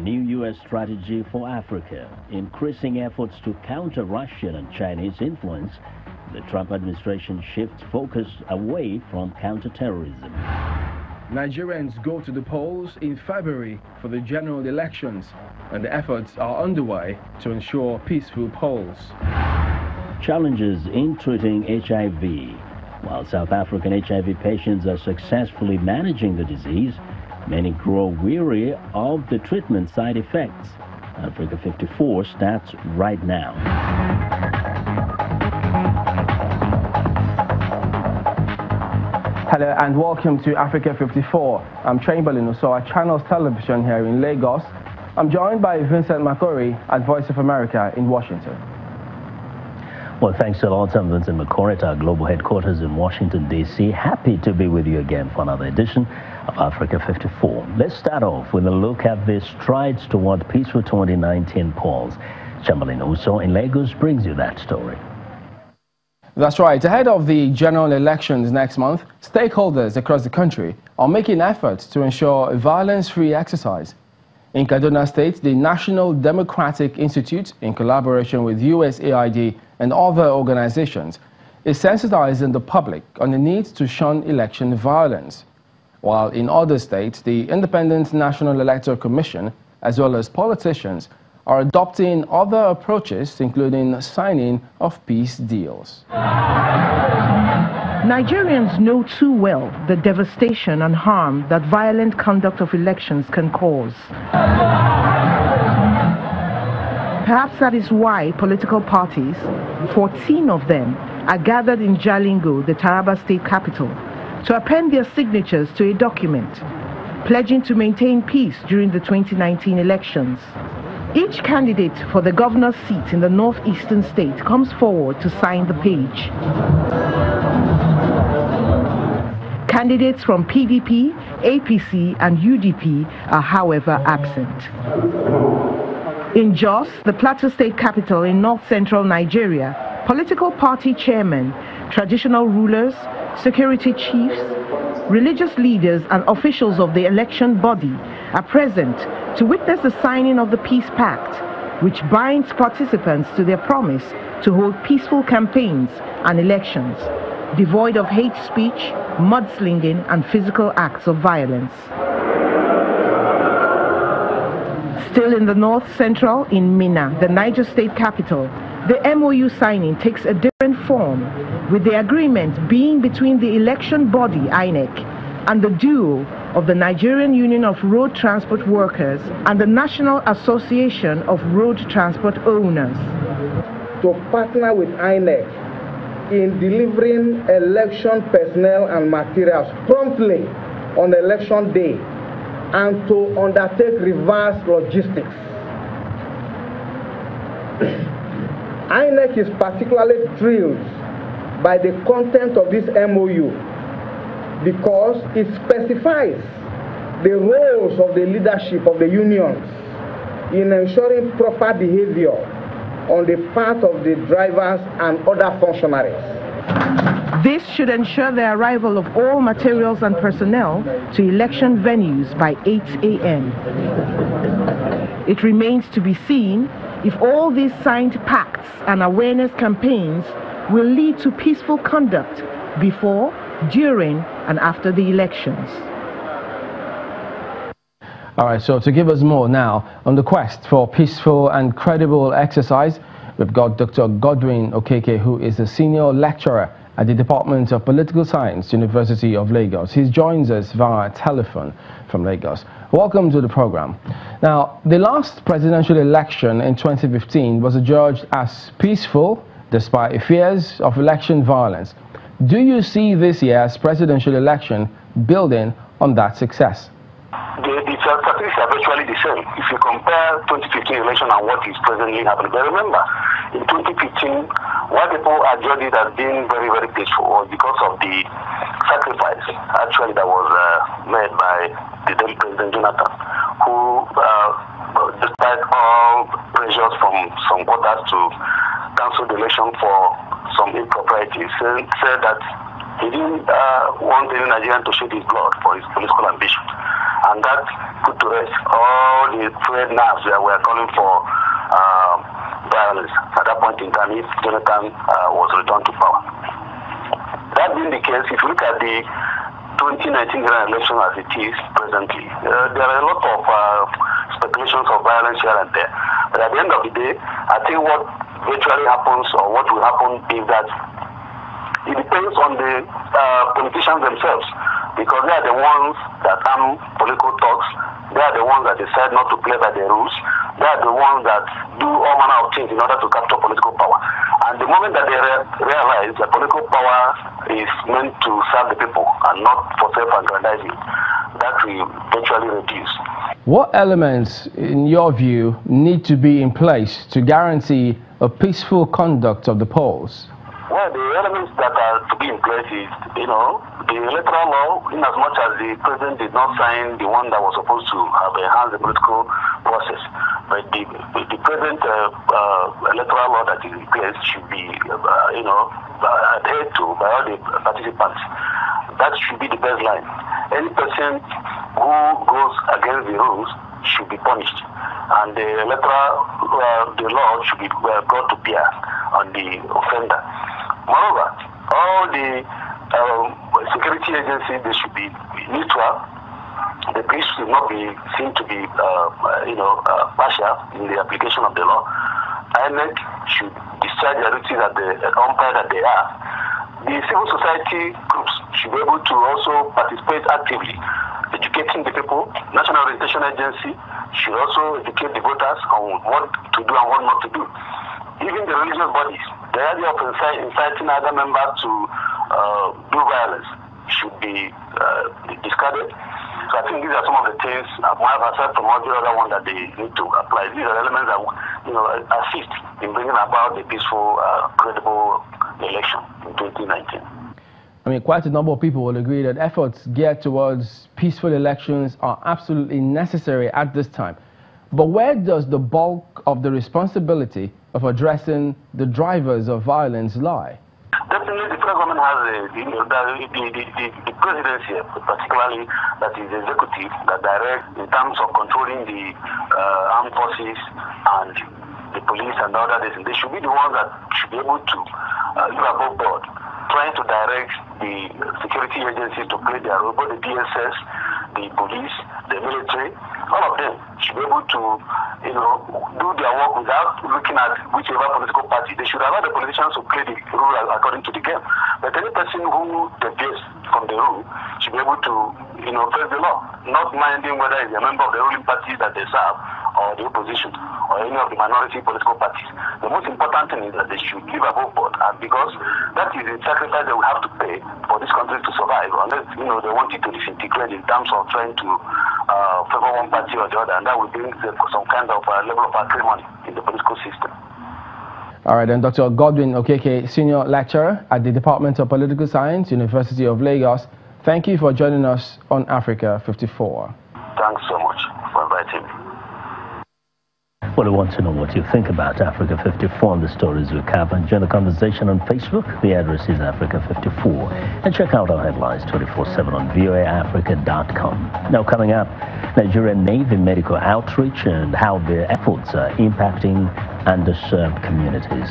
new U.S. strategy for Africa, increasing efforts to counter Russian and Chinese influence. The Trump administration shifts focus away from counterterrorism. Nigerians go to the polls in February for the general elections, and the efforts are underway to ensure peaceful polls. Challenges in treating HIV. While South African HIV patients are successfully managing the disease, many grow weary of the treatment side effects. Africa54 starts right now. Hello and welcome to Africa54. I'm Chamberlain Usoa, Channels Television here in Lagos. I'm joined by Vincent Makori at Voice of America in Washington. Well, thanks a lot. I'm Vincent Makori at our global headquarters in Washington, D.C. Happy to be with you again for another edition of Africa54. Let's start off with a look at the strides toward peaceful 2019 polls. Chamberlain Usoa in Lagos brings you that story. That's right. Ahead of the general elections next month, stakeholders across the country are making efforts to ensure a violence-free exercise. In Kaduna State, the National Democratic Institute, in collaboration with USAID and other organizations, is sensitizing the public on the need to shun election violence. While in other states, the Independent National Electoral Commission, as well as politicians, are adopting other approaches, including signing of peace deals. Nigerians know too well the devastation and harm that violent conduct of elections can cause. Perhaps that is why political parties, 14 of them, are gathered in Jalingo, the Taraba state capital, to append their signatures to a document pledging to maintain peace during the 2019 elections. Each candidate for the governor's seat in the northeastern state comes forward to sign the page. Candidates from PDP, APC and UDP are, however, absent. In Jos, the Plateau State capital in north-central Nigeria, political party chairmen, traditional rulers, security chiefs, religious leaders and officials of the election body are present to witness the signing of the Peace Pact, which binds participants to their promise to hold peaceful campaigns and elections, devoid of hate speech, mudslinging and physical acts of violence. Still in the north central, in Minna, the Niger State capital, the MOU signing takes a different form, with the agreement being between the election body, INEC, and the duo of the Nigerian Union of Road Transport Workers and the National Association of Road Transport Owners. To partner with INEC in delivering election personnel and materials promptly on election day and to undertake reverse logistics. INEC is particularly thrilled by the content of this MOU because it specifies the roles of the leadership of the unions in ensuring proper behavior on the part of the drivers and other functionaries. This should ensure the arrival of all materials and personnel to election venues by 8 a.m. It remains to be seen if all these signed pacts and awareness campaigns will lead to peaceful conduct before, during, and after the elections. All right, so to give us more now on the quest for peaceful and credible exercise, we've got Dr. Godwin Okeke, who is a senior lecturer at the Department of Political Science, University of Lagos. He joins us via telephone from Lagos. Welcome to the program. Now, the last presidential election in 2015 was adjudged as peaceful despite fears of election violence. Do you see this year's presidential election building on that success? The statistics are virtually the same. If you compare 2015 election and what is presently happening, but remember, in 2015, why people adjudged it as being very, very peaceful was because of the sacrifice actually that was made by the then President Jonathan, who, despite all pressures from some quarters to cancel the election for some improprieties, said that he didn't want any Nigerian to shed his blood for his political ambition. And that put to rest all the frayed nerves that were calling for violence at that point in time if Jonathan was returned to power. That being the case, if you look at the 2019 general election as it is presently, there are a lot of speculations of violence here and there. But at the end of the day, I think what virtually happens or what will happen is that it depends on the politicians themselves, because they are the ones that arm political talks. They are the ones that decide not to play by the rules. They are the ones that do all manner of things in order to capture political power. And the moment that they realize that political power is meant to serve the people and not for self-aggrandizing, that will eventually reduce. What elements, in your view, need to be in place to guarantee a peaceful conduct of the polls? Well, the elements that are to be in place is, the electoral law, in as much as the president did not sign the one that was supposed to have enhanced the political process. But the present electoral law that is in place should be, adhered to by all the participants. That should be the baseline. Any person who goes against the rules should be punished, and the law should be brought to bear on the offender. Moreover, all the security agencies, they should be neutral. The police should not be seen to be, partial in the application of the law. INEC should discharge their duties at the umpire that they are. The civil society groups should be able to also participate actively, educating the people. National Orientation Agency should also educate the voters on what to do and what not to do. Even the religious bodies, the idea of inciting other members to do violence should be discarded. So I think these are some of the things, aside from all the other ones that they need to apply. These are elements that assist in bringing about a peaceful, credible election in 2019. I mean, quite a number of people will agree that efforts geared towards peaceful elections are absolutely necessary at this time. But where does the bulk of the responsibility of addressing the drivers of violence lie? Definitely, the federal government has the presidency, particularly that is the executive, that directs in terms of controlling the armed forces and the police and all that. They should be the ones that should be able to live above board, trying to direct the security agencies to play their role, both the DSS, the police, the military. All of them should be able to, do their work without looking at whichever political party. They should allow the politicians to play the rule according to the game. But any person who deviates from the rule should be able to, face the law, not minding whether it's a member of the ruling party that they serve or the opposition or any of the minority political parties. The most important thing is that they should live above board, and because that is the sacrifice they will have to pay for this country to survive, unless they want it to disintegrate in terms of trying to favor one party or the other, and that will bring some kind of level of acrimony in the political system. All right, then Dr. Godwin Okeke, Senior Lecturer at the Department of Political Science, University of Lagos, thank you for joining us on Africa 54. Thanks so much for inviting me. Well, we want to know what you think about Africa 54 and the stories we cover. Join the conversation on Facebook. The address is Africa54. And check out our headlines 24/7 on voaafrica.com. Now, coming up, Nigerian Navy medical outreach and how their efforts are impacting underserved communities.